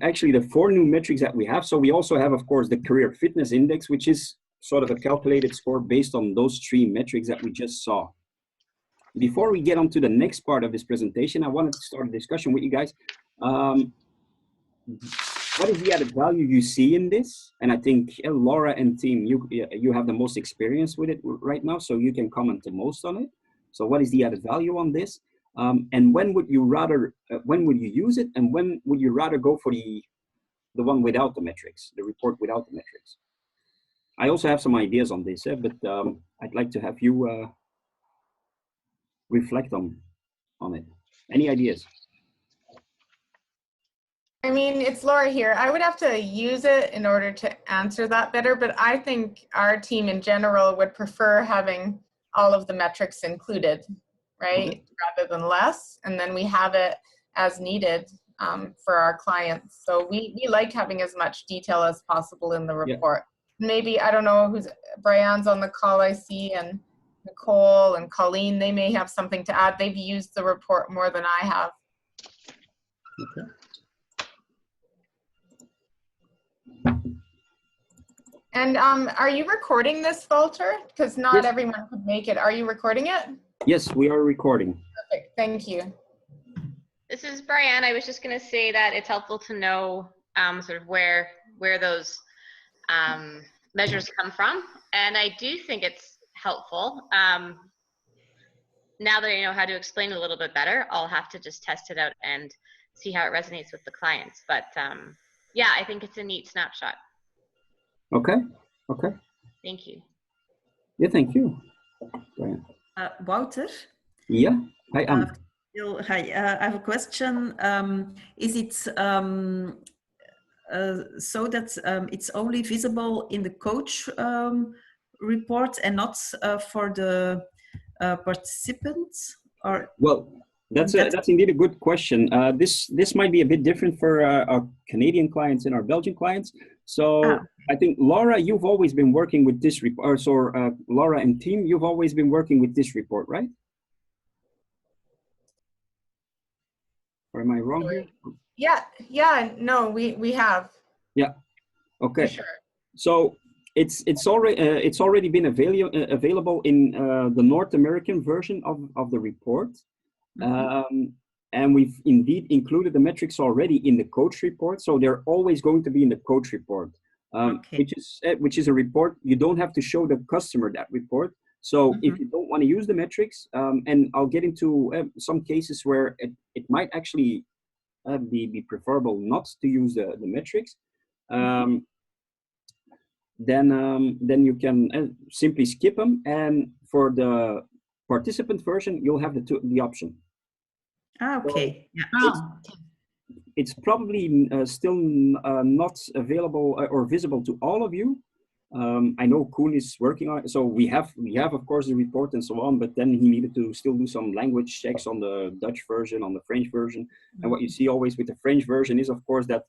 actually the 4 new metrics that we have. So we also have, of course, the career fitness index, which is sort of a calculated score based on those 3 metrics that we just saw. Before we get on to the next part of this presentation, I wanted to start a discussion with you guys. What is the added value you see in this? And I think Laura and team, you have the most experience with it right now, so you can comment the most on it. So what is the added value on this? And when would you rather, when would you use it? And when would you rather go for the one without the metrics, the report without the metrics? I also have some ideas on this, but I'd like to have you reflect on it. Any ideas? I mean, it's Laura here. I would have to use it in order to answer that better, but I think our team in general would prefer having all of the metrics included, right? Okay. Rather than less, and then we have it as needed for our clients. So we like having as much detail as possible in the report. Yeah. Maybe, I don't know who's, Brian's on the call I see, and Nicole and Colleen, they may have something to add. They've used the report more than I have. Okay. And are you recording this, Walter? Because not everyone could make it. Are you recording it? Yes, we are recording. Perfect, thank you. This is Brian. I was just going to say that it's helpful to know sort of where those measures come from. And I do think it's helpful. Now that I know how to explain it a little bit better, I'll have to just test it out and see how it resonates with the clients. But yeah, I think it's a neat snapshot. Okay. Okay. Thank you. Yeah, thank you. Brian. Wouter? Yeah. Hi, hi. I have a question. Is it so that it's only visible in the coach report and not for the participants? Or well, that's indeed a good question. This might be a bit different for our Canadian clients and our Belgian clients. So I think, Laura, you've always been working with this report. So Laura and team, you've always been working with this report, right? Or am I wrong here? Yeah, no, we have. Yeah, okay. For sure. So it's already been available in the North American version of the report. Mm-hmm. And we've indeed included the metrics already in the coach report. So they're always going to be in the coach report, okay. which is a report. You don't have to show the customer that report. So mm-hmm. if you don't want to use the metrics, and I'll get into some cases where it might actually be preferable not to use the metrics, then you can simply skip them. And for the participant version, you'll have the option. Okay. So yeah. It's probably still not available or visible to all of you. I know Koen is working on it, so we have of course the report and so on, but then he needed to still do some language checks on the Dutch version, on the French version. And what you see always with the French version is, of course, that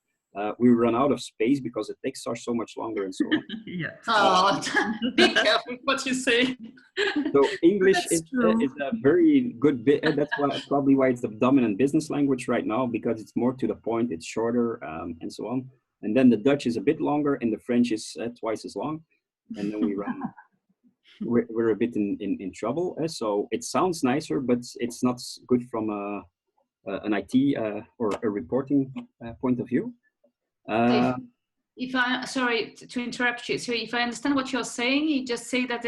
we run out of space because the texts are so much longer and so on. Yeah. Be careful what you say. So English is a very good bit. That's probably why it's the dominant business language right now, because it's more to the point, it's shorter, and so on. And then the Dutch is a bit longer, and the French is twice as long. And then we run. we're a bit in trouble. So it sounds nicer, but it's not good from an IT or a reporting point of view. If I, sorry to interrupt you, so if I understand what you're saying, you just say that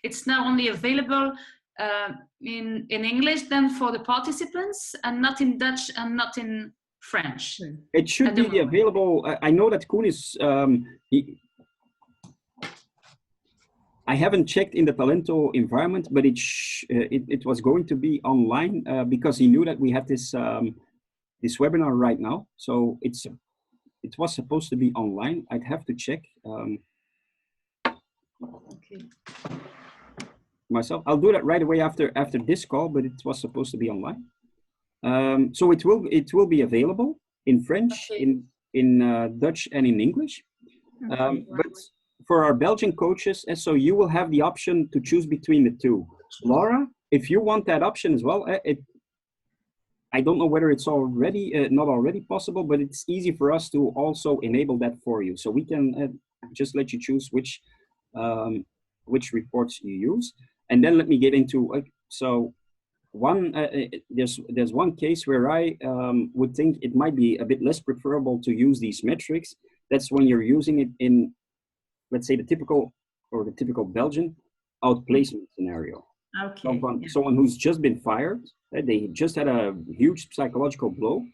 it's now only available in English then for the participants, and not in Dutch and not in French. It should be available. I know that Koen is I haven't checked in the Talento environment, but it was going to be online because he knew that we had this this webinar right now. So it was supposed to be online. I'd have to check okay. myself. I'll do that right away after this call, but it was supposed to be online. So it will be available in French, okay. in Dutch, and in English. But for our Belgian coaches, and so you will have the option to choose between the two. Laura, if you want that option as well, I don't know whether it's already not already possible, but it's easy for us to also enable that for you. So we can just let you choose which reports you use, and then let me get into so one. There's one case where I would think it might be a bit less preferable to use these metrics. That's when you're using it in, let's say, the typical Belgian outplacement scenario. Okay. Someone who's just been fired, they just had a huge psychological blow.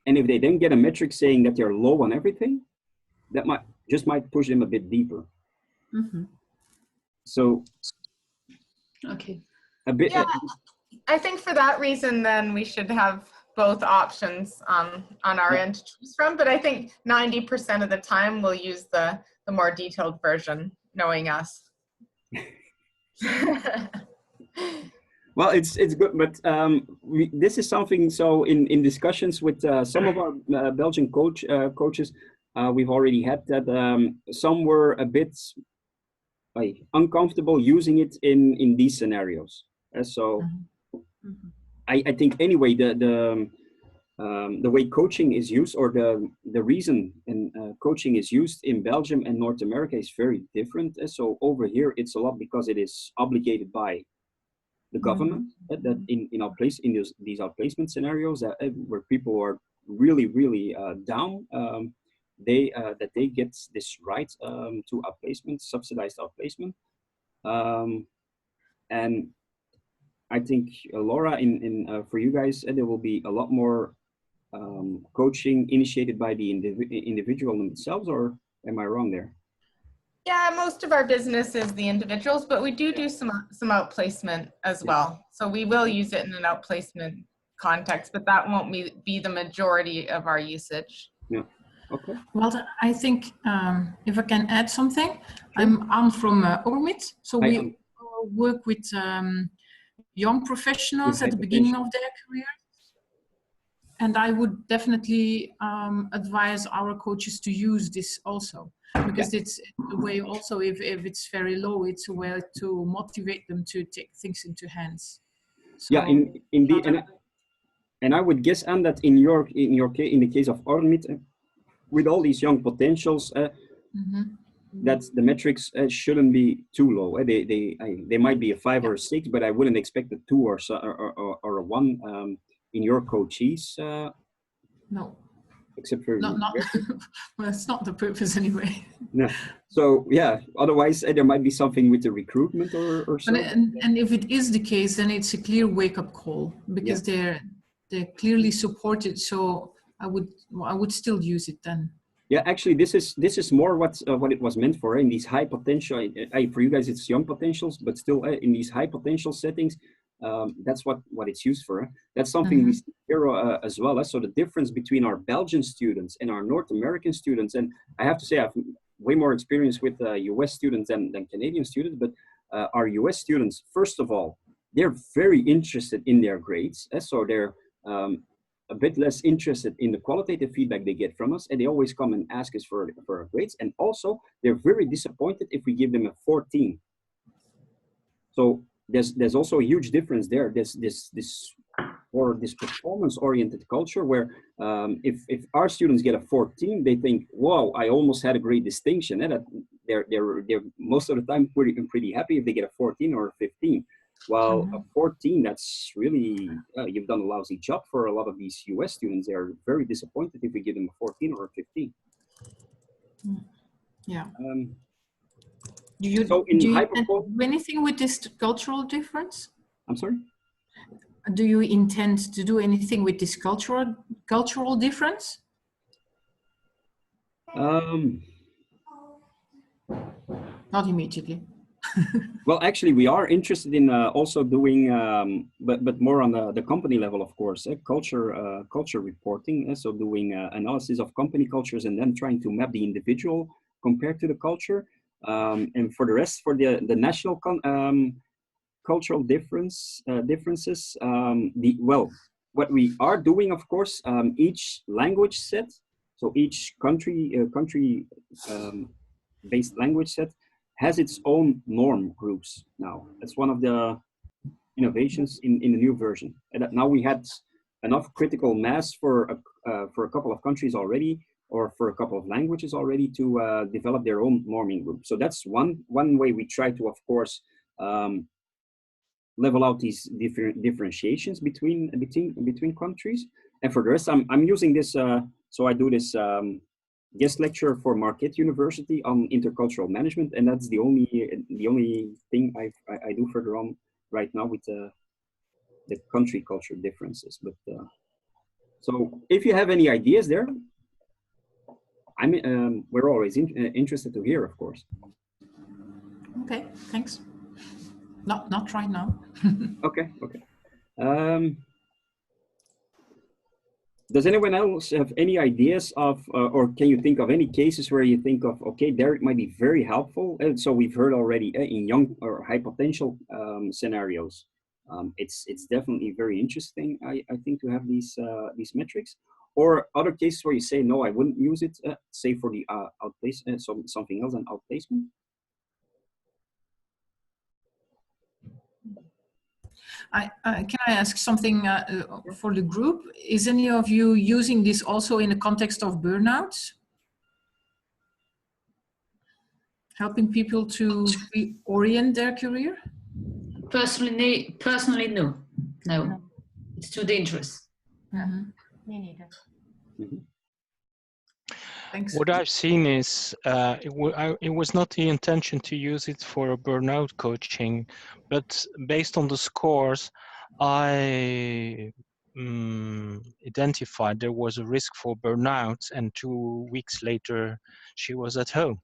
And if they then get a metric saying that they're low on everything, that might push them a bit deeper. Mm-hmm. So, okay. A bit. Yeah, I think for that reason, then we should have both options on our end to choose from. But I think 90% of the time we'll use the more detailed version, knowing us. Well, it's good, but this is something. So in discussions with some of our Belgian coaches, we've already had that some were a bit uncomfortable using it in these scenarios. So I think anyway the way coaching is used, or the reason coaching is used in Belgium and North America is very different. So over here it's a lot because it is obligated by the government that in our place in these outplacement scenarios where people are really down, that they get this right to outplacement, subsidized outplacement, and I think Laura, for you guys, there will be a lot more coaching initiated by the individual themselves, or am I wrong there? Yeah, most of our business is the individuals, but we do some outplacement as well. So we will use it in an outplacement context, but that won't be the majority of our usage. Yeah. Okay. Well, I think if I can add something, I'm from Ormit, so we work with young professionals at the beginning of their career. And I would definitely advise our coaches to use this also, because it's a way also, if it's very low, it's a way to motivate them to take things into hands. So, yeah, indeed, and I would guess, and that in the case of Ormit, with all these young potentials, that the metrics shouldn't be too low. They might be a 5 or a 6, but I wouldn't expect a 2 or a 1 in your coaches. No. Except for not well, it's not the purpose anyway. No. So yeah, otherwise there might be something with the recruitment or something. And if it is the case, then it's a clear wake-up call, because they're clearly supported. So I would still use it then. Yeah, actually, this is more what it was meant for, in these high potential. For you guys, it's young potentials, but still in these high potential settings, that's what it's used for. That's something we see here as well. So the difference between our Belgian students and our North American students, and I have to say I have way more experience with US students than Canadian students, but our US students, first of all, they're very interested in their grades. So they're a bit less interested in the qualitative feedback they get from us, and they always come and ask us for our grades. And also, they're very disappointed if we give them a 14. So there's also a huge difference there. There's this performance-oriented culture where if our students get a 14, they think, "Wow, I almost had a great distinction." And they're most of the time pretty happy if they get a 14 or a 15. Well, a 14, that's really, you've done a lousy job for a lot of these US students. They're very disappointed if we give them a 14 or a 15. Yeah. Do you do anything with this cultural difference? I'm sorry? Do you intend to do anything with this cultural difference? Not immediately. Well, actually, we are interested in also doing, but more on the company level, of course, culture reporting. So doing analysis of company cultures and then trying to map the individual compared to the culture. And for the rest, for the national cultural differences, what we are doing, of course, each language set, so each country-based language set has its own norm groups now. That's one of the innovations in the new version. And now we had enough critical mass for a couple of countries already, or for a couple of languages already, to develop their own norming group. So that's one way we try to, of course, level out these differentiations between countries. And for the rest, I'm using this. So I do this guest lecture for Marquette University on intercultural management, and that's the only thing I do further on right now with the country culture differences. But so if you have any ideas there, we're always interested to hear, of course. Okay, thanks. Not right now. Okay. Does anyone else have any ideas of, or can you think of any cases where you think of, okay, there it might be very helpful? And so we've heard already in young or high potential scenarios, it's definitely very interesting, I think, to have these metrics. Or other cases where you say, no, I wouldn't use it, say for the outplacement, something else than outplacement. Can I ask something for the group? Is any of you using this also in the context of burnout? Helping people to reorient their career? Personally, no. No, it's too dangerous. Mm-hmm. Me neither. Mm-hmm. Thanks. What I've seen is it was not the intention to use it for a burnout coaching, but based on the scores, I identified there was a risk for burnout, and 2 weeks later she was at home.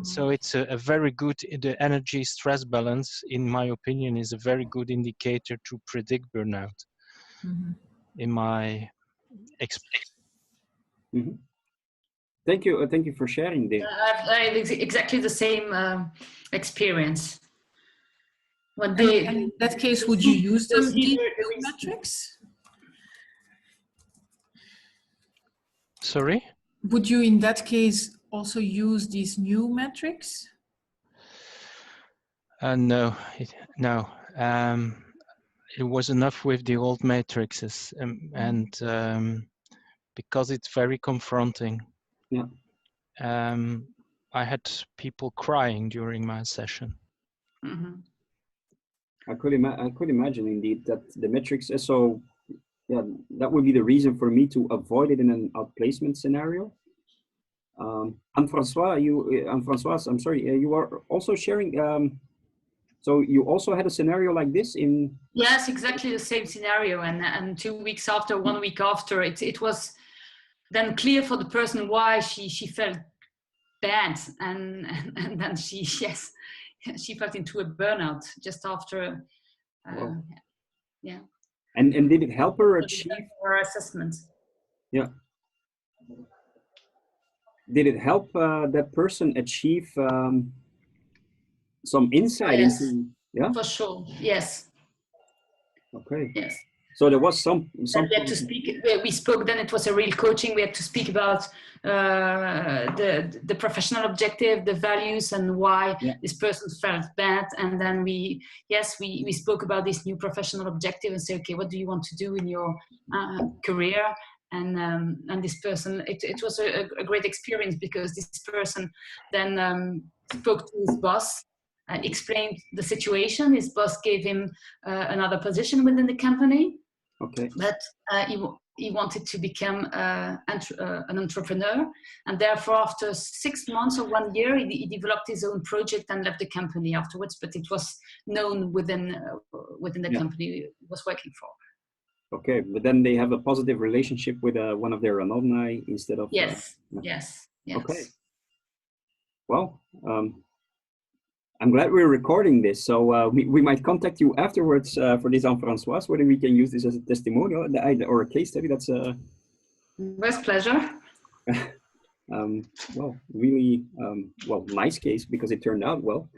So it's a very good, the energy stress balance, in my opinion, is a very good indicator to predict burnout. Mm-hmm. In my experience. Mm-hmm. Thank you for sharing this. I have exactly the same experience. And in that case, would you use these metrics? Sorry? Would you, in that case, also use these new metrics? No. It was enough with the old matrices, and because it's very confronting. Yeah. I had people crying during my session. Mm-hmm. I could imagine indeed that the metrics. So, yeah, that would be the reason for me to avoid it in an outplacement scenario. And Françoise, I'm sorry, you are also sharing. So you also had a scenario like this in? Yes, exactly the same scenario. And 2 weeks after, 1 week after, it was then clear for the person why she felt bad, and then she felt into a burnout just after. Wow. Yeah. And did it help her achieve her assessment? Yeah. Did it help that person achieve some insight into? Yeah. For sure. Yes. Okay. Yes. So there was some. We had to speak. We spoke. Then it was a real coaching. We had to speak about the professional objective, the values, and why this person felt bad. And then we spoke about this new professional objective and say, okay, what do you want to do in your career? And this person, it was a great experience, because this person then spoke to his boss. Explained the situation. His boss gave him another position within the company. Okay. But he wanted to become an entrepreneur, and therefore, after 6 months or 1 year, he developed his own project and left the company afterwards. But it was known within the company he was working for. Okay, but then they have a positive relationship with one of their alumni instead of. Yes. Yes. Okay. Well. I'm glad we're recording this, so we might contact you afterwards for this, Anne-Françoise, whether we can use this as a testimonial or a case study. That's with pleasure. Well, really, nice case, because it turned out well.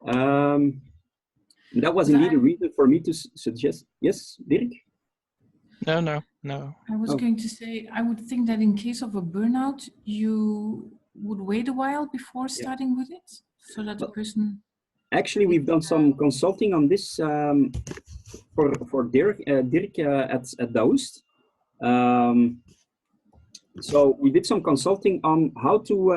That was indeed a reason for me to suggest. Yes, Dirk? No. I was going to say, I would think that in case of a burnout, you would wait a while before starting with it, so that the person. Actually, we've done some consulting on this for Dirk at Daoust. So we did some consulting on how to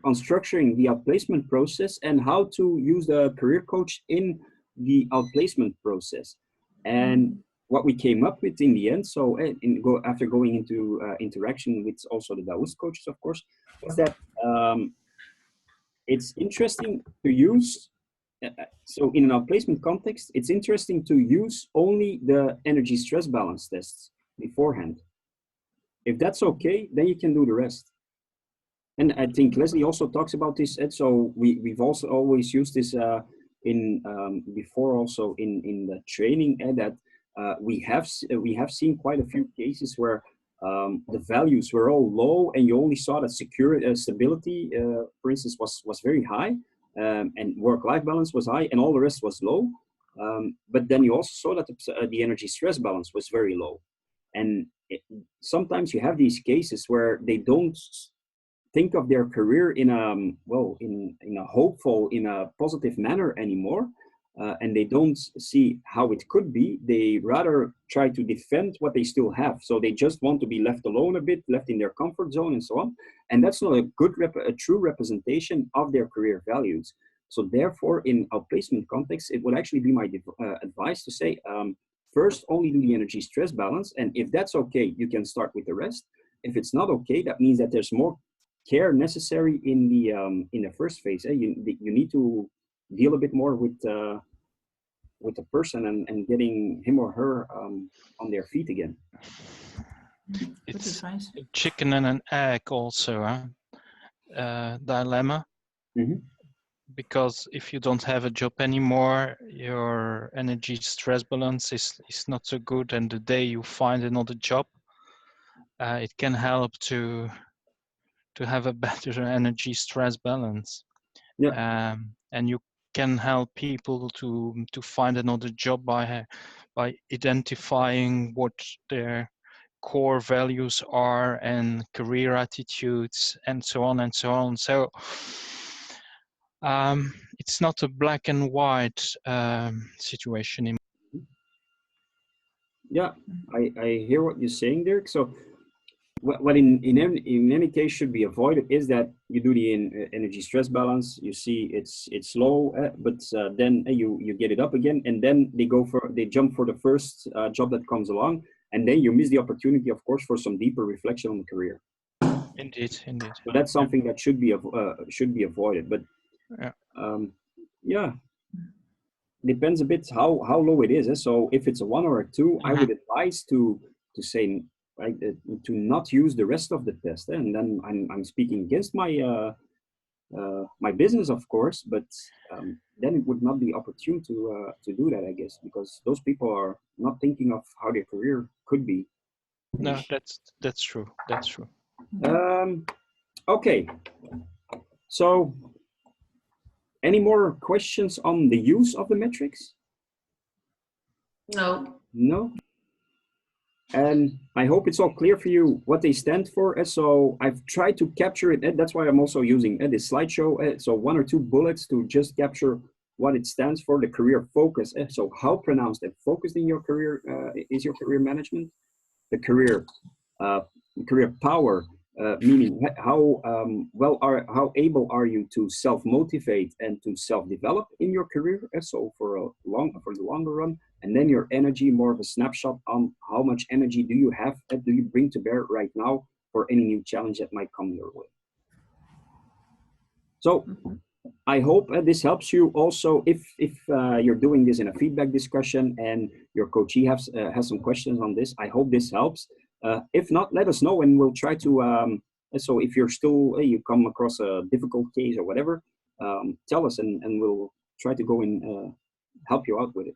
on structuring the outplacement process and how to use the career coach in the outplacement process. And what we came up with in the end, so after going into interaction with also the Daoust coaches, of course, was that it's interesting to use. So in an outplacement context, it's interesting to use only the energy stress balance tests beforehand. If that's okay, then you can do the rest. And I think Leslie also talks about this. And so we've also always used this before also in the training, and that we have seen quite a few cases where the values were all low, and you only saw that stability, for instance, was very high, and work-life balance was high, and all the rest was low. But then you also saw that the energy stress balance was very low. And sometimes you have these cases where they don't think of their career in a hopeful, in a positive manner anymore, and they don't see how it could be. They rather try to defend what they still have. So they just want to be left alone a bit, left in their comfort zone, and so on. And that's not a true representation of their career values. So therefore, in outplacement context, it would actually be my advice to say, first, only do the energy stress balance. And if that's okay, you can start with the rest. If it's not okay, that means that there's more care necessary in the first phase. You need to deal a bit more with the person and getting him or her on their feet again. It's a chicken and an egg also, dilemma. Mm-hmm. Because if you don't have a job anymore, your energy stress balance is not so good, and the day you find another job, it can help to have a better energy stress balance. Yeah. And you can help people to find another job by identifying what their core values are and career attitudes and so on and so on. So it's not a black and white situation. Yeah, I hear what you're saying, Dirk. So what in any case should be avoided is that you do the energy stress balance. You see it's low, but then you get it up again, and then they jump for the first job that comes along, and then you miss the opportunity, of course, for some deeper reflection on the career. Indeed. So that's something that should be avoided. But depends a bit how low it is. So if it's a 1 or a 2, I would advise to say, right, to not use the rest of the test. And then I'm speaking against my my business, of course, but then it would not be opportune to do that, I guess, because those people are not thinking of how their career could be. No, that's true. That's true. Okay. So, any more questions on the use of the metrics? No. No? And I hope it's all clear for you what they stand for. So I've tried to capture it. And that's why I'm also using this slideshow. So 1 or 2 bullets to just capture what it stands for, the career focus. So how pronounced and focused in your career is your career management? The career power, meaning how how able are you to self-motivate and to self-develop in your career? So for the longer run, and then your energy, more of a snapshot on how much energy do you have, do you bring to bear right now for any new challenge that might come your way. So I hope this helps you also if you're doing this in a feedback discussion and your coachee has some questions on this. I hope this helps. If not, let us know and we'll try to, so if you're still, you come across a difficult case or whatever, tell us and we'll try to go and help you out with it.